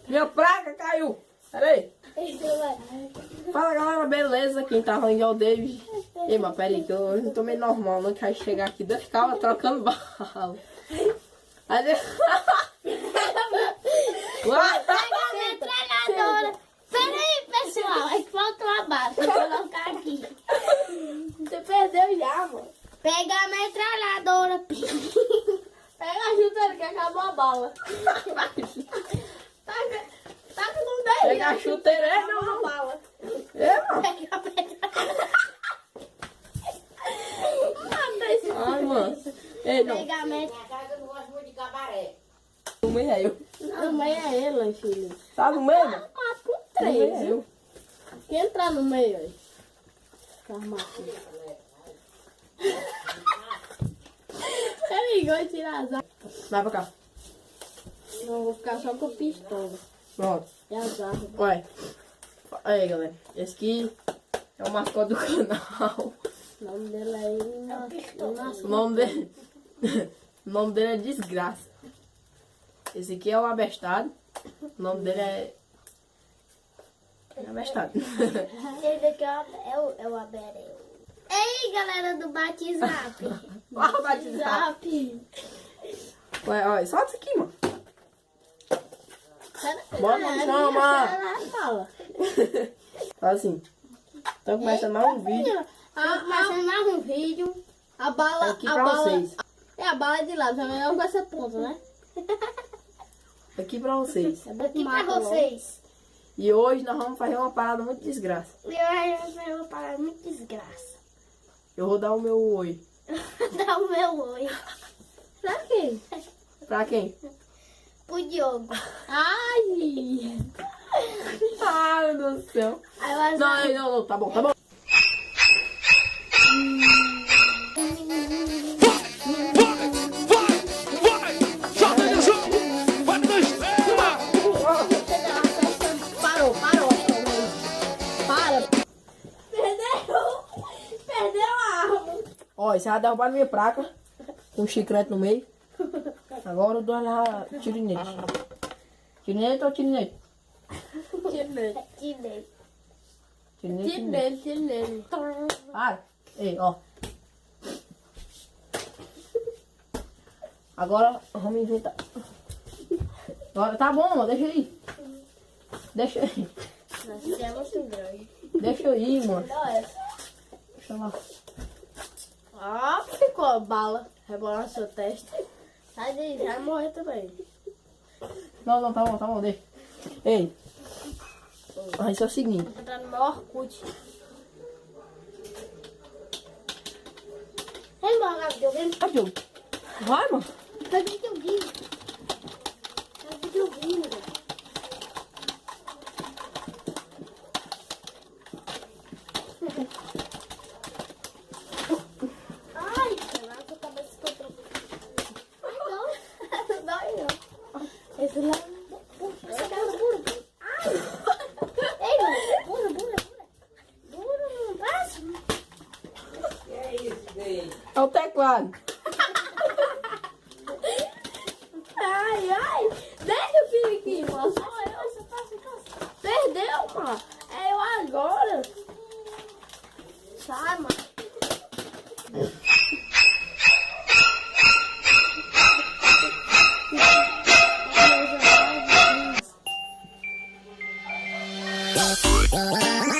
Minha praga caiu. Peraí. Fala galera, beleza? Quem tá falando é o David. Ei, mas peraí, que eu não tô meio normal, não quero chegar aqui dentro de calma trocando bala. Aí, Pega a metralhadora. Peraí, pessoal, é que falta uma bala. Vou colocar aqui. Você perdeu já, mano. Pega a metralhadora. Pega a chuteira que acabou a bala. Taca no dedo. pega a chuteira, é, não. Bala. É, mano. Pega a metralhadora. Ai, mano. Ei, não. Pega a metralhadora. No meio é eu. No meio é ele, filho. Tá no meio, mano? Mato com No meio é três. eu. Quem entrar no meio aí? Carmatinho. Ele ligou e tirar as armas. Vai pra cá. Não, vou ficar só com a pistola. Pronto. E as armas. Olha. Aí, galera. Esse aqui é o mascote do canal. O nome dele é O nome dele... o nome dele é Desgraça. Esse aqui é o Abestado. O nome dele é... Abestado. Esse aqui é o Abereu. Ei, galera do Batizap. Ó, batizado. Zap. Ué, olha, solta isso aqui, mano. Bora no chão, mano. Fala. Fala assim. Então começa mais um vídeo. Começando mais um vídeo. A bala. Aqui a pra bala, vocês. É a bala de lá, também não com essa ponta, né? Aqui pra vocês. É bom Aqui pra mato, vocês. E hoje nós vamos fazer uma parada muito desgraça. Eu vou parar muito desgraça. Eu vou dar o meu oi. Dá o meu oi. Pra quê? Pra quem? Pro Diogo. Ai! Ai, meu Deus do céu. Aí eu acho Não, tá bom, tá bom. Parou. Para. Perdeu a arma. Ó, você vai derrubar minha placa. Com um chiclete no meio. Agora eu dou lá tiro nele. Tiro nele ou tiro nele? Tira nele. Tirei. Tiro nele, Tira tiro nele. nele, tira nele. Para. Ei, ó. Agora vamos inventar. Agora, tá bom, mano. Deixa aí. Deixa aí. Nossa, é muito grande. Deixa aí, mano. Deixa lá. Ah, ficou a bala. Rebolar na sua testa. Sai daí, vai morrer também. Não, tá bom, deixa. Ei. Ó, isso é o seguinte. Vou entrar no meu Orkut. Vem embora, videogame. Tá, Diogo. Vai, mano. Pega o videogame. Pega o videogame, velho. Ai, caralho, a cabeça contra. Ai, não. Não dói, não. Esse lá. Essa cara é dura. Ai. Ei, bura. Bura no braço. É o teclado. Ai. Deixa o filho aqui, mano. Só eu. Perdeu, mano. É eu agora. Sai, mano. Ai,